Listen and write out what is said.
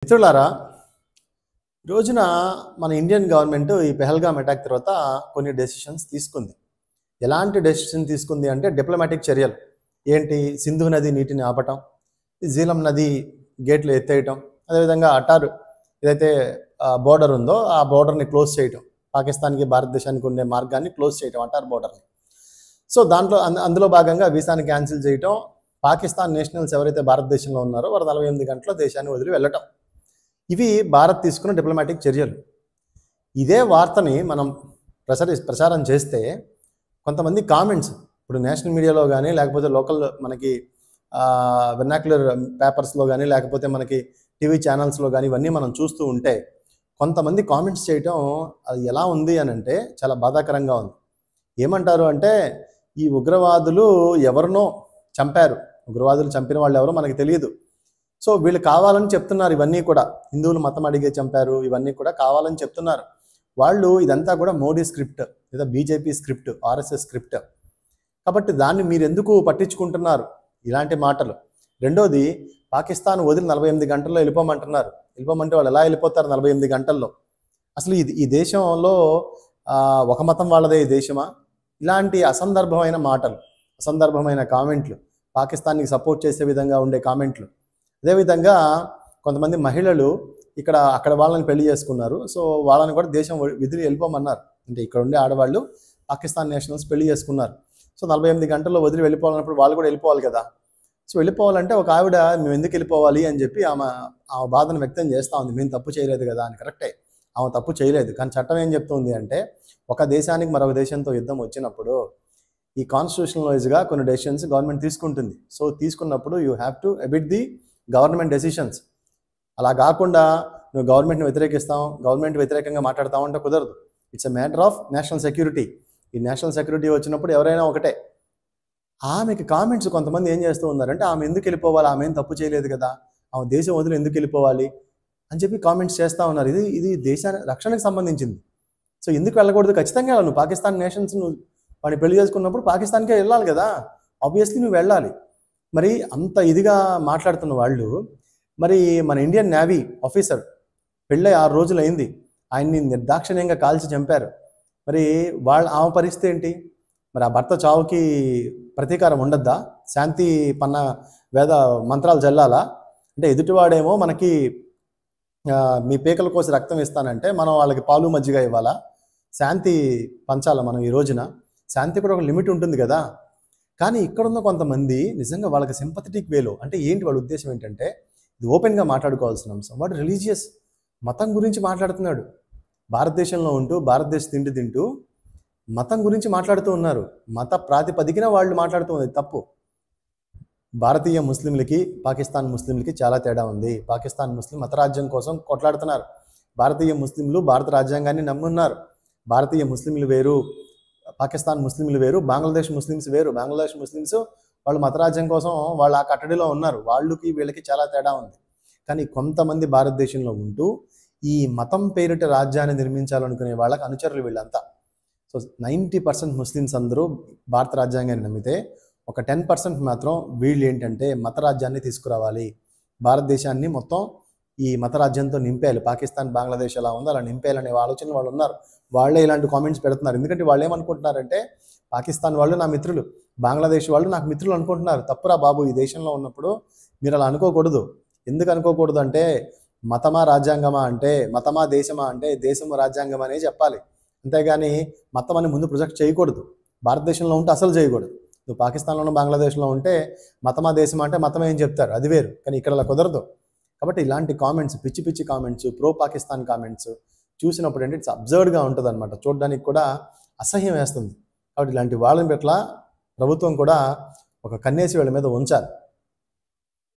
మిత్రులారా, ఈ రోజున మన ఇండియన్ గవర్నమెంట్ ఈ పెహల్గామ్ అటాక్ తర్వాత కొన్ని డెసిషన్స్ తీసుకుంది. ఎలాంటి డెసిషన్ తీసుకుంది అంటే డిప్లొమాటిక్ చర్యలు. ఏంటి? సింధు నది నీటిని ఆపటం, జీలం నది గేట్లు ఎత్తేయటం, అదేవిధంగా అటార్ ఏదైతే బోర్డర్ ఉందో ఆ బోర్డర్ని క్లోజ్ చేయటం, పాకిస్తాన్కి భారతదేశానికి ఉండే మార్గాన్ని క్లోజ్ చేయటం, అటార్ బోర్డర్ని. సో దాంట్లో అందులో భాగంగా వీసాని క్యాన్సిల్ చేయటం, పాకిస్తాన్ నేషనల్స్ ఎవరైతే భారతదేశంలో ఉన్నారో వారు 48 గంటల దేశాన్ని వదిలి వెళ్ళటం. ఇవి భారత్ తీసుకున్న డిప్లొమాటిక్ చర్యలు. ఇదే వార్తని మనం ప్రచారం చేస్తే కొంతమంది కామెంట్స్, ఇప్పుడు నేషనల్ మీడియాలో కానీ లేకపోతే లోకల్ మనకి వెర్నాక్యులర్ పేపర్స్లో కానీ లేకపోతే మనకి టీవీ ఛానల్స్లో కానీ ఇవన్నీ మనం చూస్తూ ఉంటే కొంతమంది కామెంట్స్ చేయటం అది ఎలా ఉంది అని అంటే చాలా బాధాకరంగా ఉంది. ఏమంటారు అంటే, ఈ ఉగ్రవాదులు ఎవరినో చంపారు, ఉగ్రవాదులు చంపిన వాళ్ళు ఎవరో మనకి తెలియదు, సో వీళ్ళు కావాలని చెప్తున్నారు. ఇవన్నీ కూడా హిందువులు మతం అడిగే చంపారు, ఇవన్నీ కూడా కావాలని చెప్తున్నారు వాళ్ళు. ఇదంతా కూడా మోడీ స్క్రిప్ట్ లేదా బీజేపీ స్క్రిప్ట్, ఆర్ఎస్ఎస్ స్క్రిప్ట్. కాబట్టి దాన్ని మీరు ఎందుకు పట్టించుకుంటున్నారు ఇలాంటి మాటలు? రెండోది, పాకిస్తాన్ వదిలి 48 గంటల్లో వెళ్ళిపోమంటున్నారు. వెళ్ళిపోమంటే వాళ్ళు ఎలా వెళ్ళిపోతారు 48 గంటల్లో? అసలు ఈ దేశంలో ఒక మతం వాళ్ళదే ఈ దేశమా? ఇలాంటి అసందర్భమైన మాటలు, అసందర్భమైన కామెంట్లు, పాకిస్తాన్కి సపోర్ట్ చేసే విధంగా ఉండే కామెంట్లు. అదేవిధంగా కొంతమంది మహిళలు అక్కడ వాళ్ళని పెళ్లి చేసుకున్నారు, సో వాళ్ళని కూడా దేశం విదిలి వెళ్ళిపోమన్నారు. అంటే ఇక్కడ ఉండే ఆడవాళ్ళు పాకిస్తాన్ నేషనల్స్ పెళ్లి చేసుకున్నారు, సో 48 గంటల్లో వదిలి వెళ్ళిపోవాలన్నప్పుడు వాళ్ళు కూడా వెళ్ళిపోవాలి కదా. సో వెళ్ళిపోవాలంటే ఒక ఆవిడ మేము ఎందుకు వెళ్ళిపోవాలి అని చెప్పి ఆమె బాధను వ్యక్తం చేస్తూ ఉంది. మేము తప్పు చేయలేదు కదా అని. కరెక్టే, ఆమె తప్పు చేయలేదు, కానీ చట్టం ఏం చెప్తుంది అంటే ఒక దేశానికి మరొక దేశంతో యుద్ధం వచ్చినప్పుడు ఈ కాన్స్టిట్యూషనల్ వైజ్గా కొన్ని డెసిషన్స్ గవర్నమెంట్ తీసుకుంటుంది. సో తీసుకున్నప్పుడు you have to a bit the government decisions. అలా కాకుండా నువ్వు గవర్నమెంట్ని వ్యతిరేకిస్తాం, గవర్నమెంట్ వ్యతిరేకంగా మాట్లాడతావు అంటే కుదరదు. It's a matter of national security. ఈ నేషనల్ సెక్యూరిటీ వచ్చినప్పుడు ఎవరైనా ఒకటే. ఆమెకి కామెంట్స్ కొంతమంది ఏం చేస్తూ ఉన్నారంటే, ఆమె ఎందుకు వెళ్ళిపోవాలి, ఆమె ఏం తప్పు చేయలేదు కదా, ఆమె దేశం వదిలి ఎందుకు వెళ్ళిపోవాలి అని చెప్పి కామెంట్స్ చేస్తూ ఉన్నారు. ఇది దేశ రక్షణకు సంబంధించింది. సో ఎందుకు వెళ్ళకూడదు? ఖచ్చితంగా నువ్వు పాకిస్తాన్ నేషన్స్ నువ్వు వాడిని పెళ్లి చేసుకున్నప్పుడు పాకిస్తాన్కే వెళ్ళాలి కదా, ఆబ్వియస్లీ నువ్వు వెళ్ళాలి. మరి అంత ఇదిగా మాట్లాడుతున్న వాళ్ళు, మరి మన ఇండియన్ నేవీ ఆఫీసర్ పెళ్ళై 6 రోజులు అయింది, ఆయన్ని నిర్దాక్షిణ్యంగా కాల్చి చంపారు. మరి ఆమె పరిస్థితి ఏంటి? మరి ఆ భర్త చావుకి ప్రతీకారం ఉండద్దా? శాంతి పన్న వేద మంత్రాలు చల్లాలా? అంటే ఎదుటివాడేమో మనకి మీ పేకల కోసి రక్తం ఇస్తానంటే మనం వాళ్ళకి పాలు మజ్జిగ ఇవ్వాలా? శాంతి పంచాలా మనం ఈ రోజున? శాంతి కూడా ఒక లిమిట్ ఉంటుంది కదా. కానీ ఇక్కడున్న కొంతమంది నిజంగా వాళ్ళకి సింపథెటిక్ వేలో, అంటే ఏంటి వాళ్ళ ఉద్దేశం ఏంటంటే, ఇది ఓపెన్గా మాట్లాడుకోవాల్సిన అంశం. వాడు రిలీజియస్ మతం గురించి మాట్లాడుతున్నాడు. భారతదేశంలో ఉంటూ భారతదేశ తిండి తింటూ మతం గురించి మాట్లాడుతూ ఉన్నారు. మత ప్రాతిపదికన వాళ్ళు మాట్లాడుతున్నది తప్పు. భారతీయ ముస్లింలకి పాకిస్తాన్ ముస్లింలకి చాలా తేడా ఉంది. పాకిస్తాన్ ముస్లిం మతరాజ్యం కోసం కొట్లాడుతున్నారు. భారతీయ ముస్లింలు భారత రాజ్యాంగాన్ని నమ్మున్నారు. భారతీయ ముస్లింలు వేరు, పాకిస్తాన్ ముస్లింలు వేరు, బంగ్లాదేశ్ ముస్లిమ్స్ వేరు. బంగ్లాదేశ్ ముస్లిమ్స్ వాళ్ళు మతరాజ్యం కోసం వాళ్ళు ఆ కట్టడిలో ఉన్నారు. వాళ్ళకి వీళ్ళకి చాలా తేడా ఉంది. కానీ కొంతమంది భారతదేశంలో ఉంటూ ఈ మతం పేరిట రాజ్యాన్ని నిర్మించాలనుకునే వాళ్ళకి అనుచరులు వీళ్ళంతా. సో 90% ముస్లిమ్స్ అందరూ భారత రాజ్యాంగాన్ని నమ్మితే ఒక 10% మాత్రం వీళ్ళు ఏంటంటే మత రాజ్యాన్ని తీసుకురావాలి, భారతదేశాన్ని మొత్తం ఈ మతరాజ్యంతో నింపేయాలి, పాకిస్తాన్ బంగ్లాదేశ్ ఎలా ఉందో అలా నింపేయాలనే ఆలోచన వాళ్ళు ఉన్నారు. వాళ్ళే ఇలాంటి కామెంట్స్ పెడుతున్నారు. ఎందుకంటే వాళ్ళు ఏమనుకుంటున్నారంటే, పాకిస్తాన్ వాళ్ళు నా మిత్రులు, బంగ్లాదేశ్ వాళ్ళు నాకు మిత్రులు అనుకుంటున్నారు. తప్పురా బాబు, ఈ దేశంలో ఉన్నప్పుడు మీరు అలా అనుకోకూడదు. ఎందుకు అనుకోకూడదు అంటే, మతమా రాజ్యాంగమా అంటే, మతమా దేశమా అంటే దేశము రాజ్యాంగం అనే చెప్పాలి. అంతేగాని మతం అని ముందు ప్రొజెక్ట్ చేయకూడదు. భారతదేశంలో ఉంటే అసలు చేయకూడదు. నువ్వు పాకిస్తాన్లోనూ బంగ్లాదేశ్లో ఉంటే మతమా దేశమా అంటే మతం ఏం చెప్తారు, అది వేరు. కానీ ఇక్కడ అలా కుదరదు. కాబట్టి ఇలాంటి కామెంట్స్, పిచ్చి పిచ్చి కామెంట్స్, ప్రో పాకిస్తాన్ కామెంట్స్ చూసినప్పుడు అంటే ఇట్స్ అబ్జర్వ్డ్గా ఉంటుంది అనమాట. చూడడానికి కూడా అసహ్యం వేస్తుంది. కాబట్టి ఇలాంటి వాళ్ళని పట్ల ప్రభుత్వం కూడా ఒక కన్నేసి వీళ్ళ మీద ఉంచాలి.